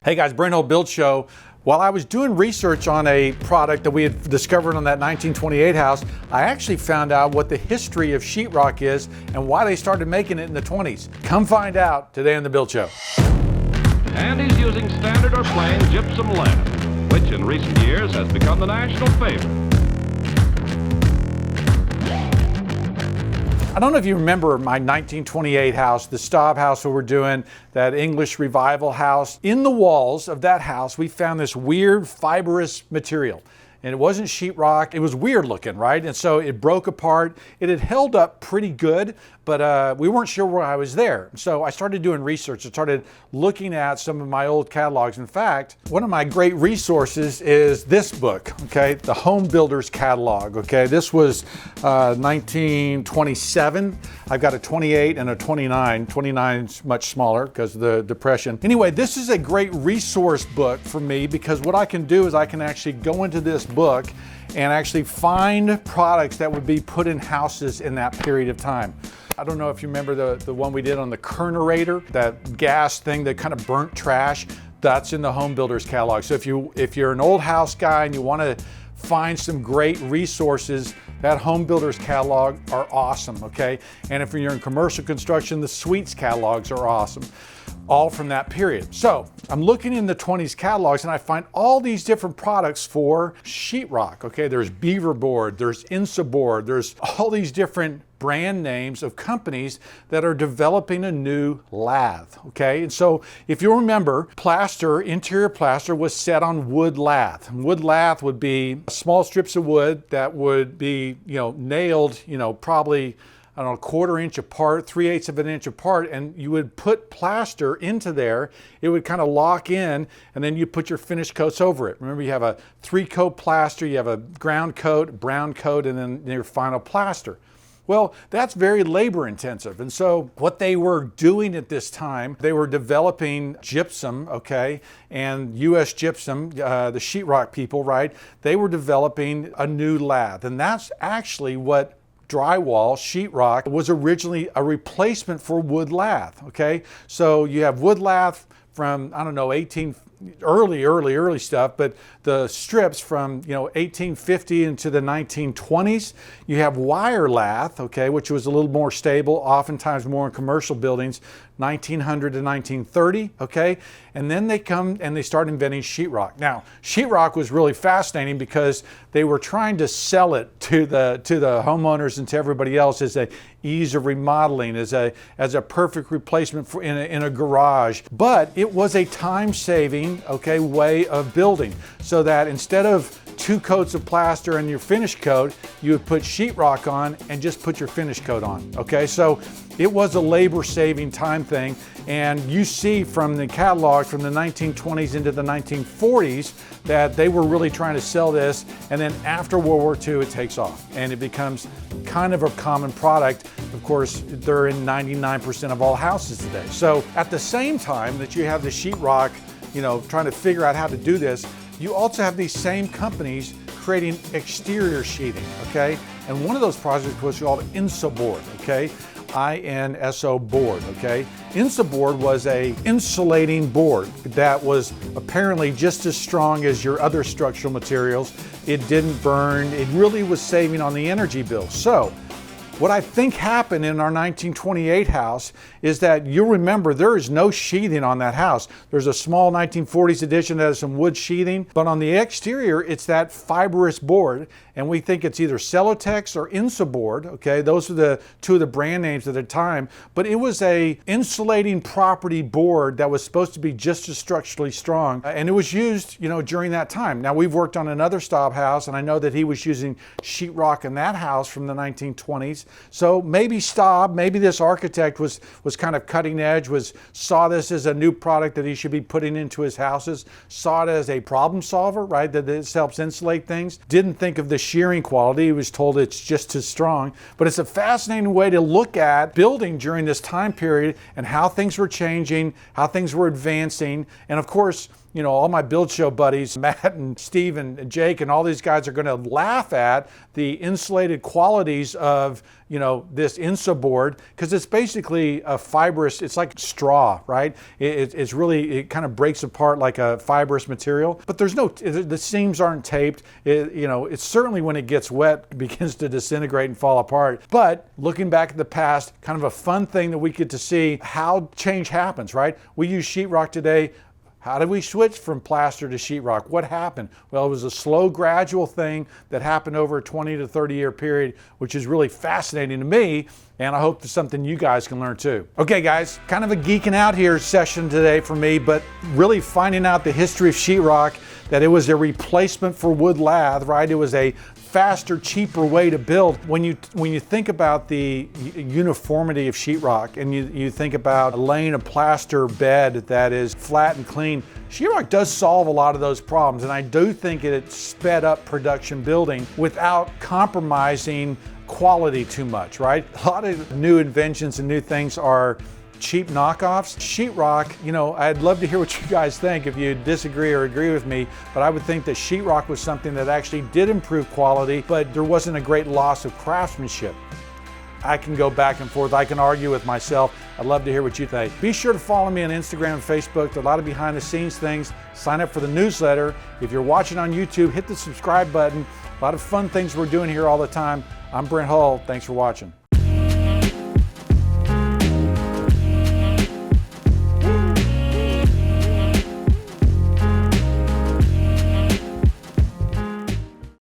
Hey guys, Brent Hull Build Show. While I was doing research on a product that we had discovered on that 1928 house, I actually found out what the history of sheetrock is and why they started making it in the 20s. Come find out today on the Build Show. And he's using standard or plain gypsum lath, which in recent years has become the national favorite. I don't know if you remember my 1928 house, the Staub house that we're doing, that English revival house. In the walls of that house, we found this weird fibrous material. And it wasn't sheetrock. It was weird looking, right? And so it broke apart. It had held up pretty good, but we weren't sure why I was there. So I started doing research. I started looking at some of my old catalogs. In fact, one of my great resources is this book, okay? The Home Builder's Catalog, okay? This was 1927. I've got a 28 and a 29. 29's much smaller because of the Depression. Anyway, this is a great resource book for me because what I can do is I can actually go into this book and actually find products that would be put in houses in that period of time. I don't know if you remember the one we did on the kernerator, that gas thing that kind of burnt trash. That's in the Home Builder's Catalog. So if you're an old house guy and you want to find some great resources, that Home Builder's Catalog are awesome, okay? And if you're in commercial construction, the Suites catalogs are awesome, all from that period. So I'm looking in the 20s catalogs and I find all these different products for sheetrock, okay? There's Beaver board, there's Insa board, there's all these different brand names of companies that are developing a new lath, okay? And so if you remember, plaster, interior plaster was set on wood lath. Wood lath would be small strips of wood that would be, nailed, probably, I don't know, 1/4 inch apart, 3/8 of an inch apart, and you would put plaster into there. It would kind of lock in, and then you put your finish coats over it. Remember, you have a 3-coat plaster, you have a ground coat, brown coat, and then your final plaster. Well, that's very labor intensive. And so what they were doing at this time, they were developing gypsum, okay? And US Gypsum, the sheetrock people, right? They were developing a new lath. And that's actually what drywall, sheetrock, was originally a replacement for wood lath, okay? So you have wood lath from, I don't know, early stuff, but the strips from 1850 into the 1920s. You have wire lath, okay, which was a little more stable, oftentimes more in commercial buildings, 1900 to 1930, okay, and then they come and they start inventing sheetrock. Now, sheetrock was really fascinating because they were trying to sell it to the homeowners and to everybody else as a ease of remodeling, as a perfect replacement for in a garage, but it was a time-saving, okay, way of building, so that instead of 2 coats of plaster and your finish coat, you would put sheetrock on and just put your finish coat on, okay? So it was a labor-saving time thing, and you see from the catalog from the 1920s into the 1940s that they were really trying to sell this, and then after World War II it takes off and it becomes kind of a common product. Of course, they're in 99% of all houses today. So at the same time that you have the sheetrock, trying to figure out how to do this, you also have these same companies creating exterior sheathing, okay? And one of those projects was called Insa board, okay? INSO board, okay? Insa board was a insulating board that was apparently just as strong as your other structural materials. It didn't burn. It really was saving on the energy bill. So what I think happened in our 1928 house is that you'll remember there is no sheathing on that house. There's a small 1940s edition that has some wood sheathing, but on the exterior, it's that fibrous board, and we think it's either Celotex or Insa board, okay? Those are the 2 of the brand names at the time, but it was a insulating property board that was supposed to be just as structurally strong, and it was used, during that time. Now, we've worked on another Staub house, and I know that he was using sheetrock in that house from the 1920s. So maybe Staub, maybe this architect was kind of cutting edge, saw this as a new product that he should be putting into his houses, saw it as a problem solver, right? That this helps insulate things. Didn't think of the shearing quality. He was told it's just as strong. But it's a fascinating way to look at building during this time period and how things were changing, how things were advancing. And of course, all my build show buddies, Matt and Steve and Jake and all these guys are going to laugh at the insulated qualities of, this Insa board, because it's basically a fibrous, it's like straw, right? It kind of breaks apart like a fibrous material, but the seams aren't taped. It's certainly when it gets wet, it begins to disintegrate and fall apart. But looking back at the past, kind of a fun thing that we get to see how change happens, right? We use sheetrock today. How did we switch from plaster to sheetrock? What happened? Well, it was a slow, gradual thing that happened over a 20 to 30 year period, which is really fascinating to me, and I hope it's something you guys can learn too. Okay guys, kind of a geeking out here session today for me, but really finding out the history of sheetrock, that it was a replacement for wood lath, right? It was a faster, cheaper way to build. When you think about the uniformity of sheetrock and you think about laying a plaster bed that is flat and clean, sheetrock does solve a lot of those problems, and I do think it sped up production building without compromising quality too much, right? A lot of new inventions and new things are cheap knockoffs. Sheetrock, I'd love to hear what you guys think if you disagree or agree with me, but I would think that sheetrock was something that actually did improve quality, but there wasn't a great loss of craftsmanship. I can go back and forth. I can argue with myself. I'd love to hear what you think. Be sure to follow me on Instagram and Facebook. There are a lot of behind the scenes things. Sign up for the newsletter. If you're watching on YouTube, hit the subscribe button. A lot of fun things we're doing here all the time. I'm Brent Hull. Thanks for watching.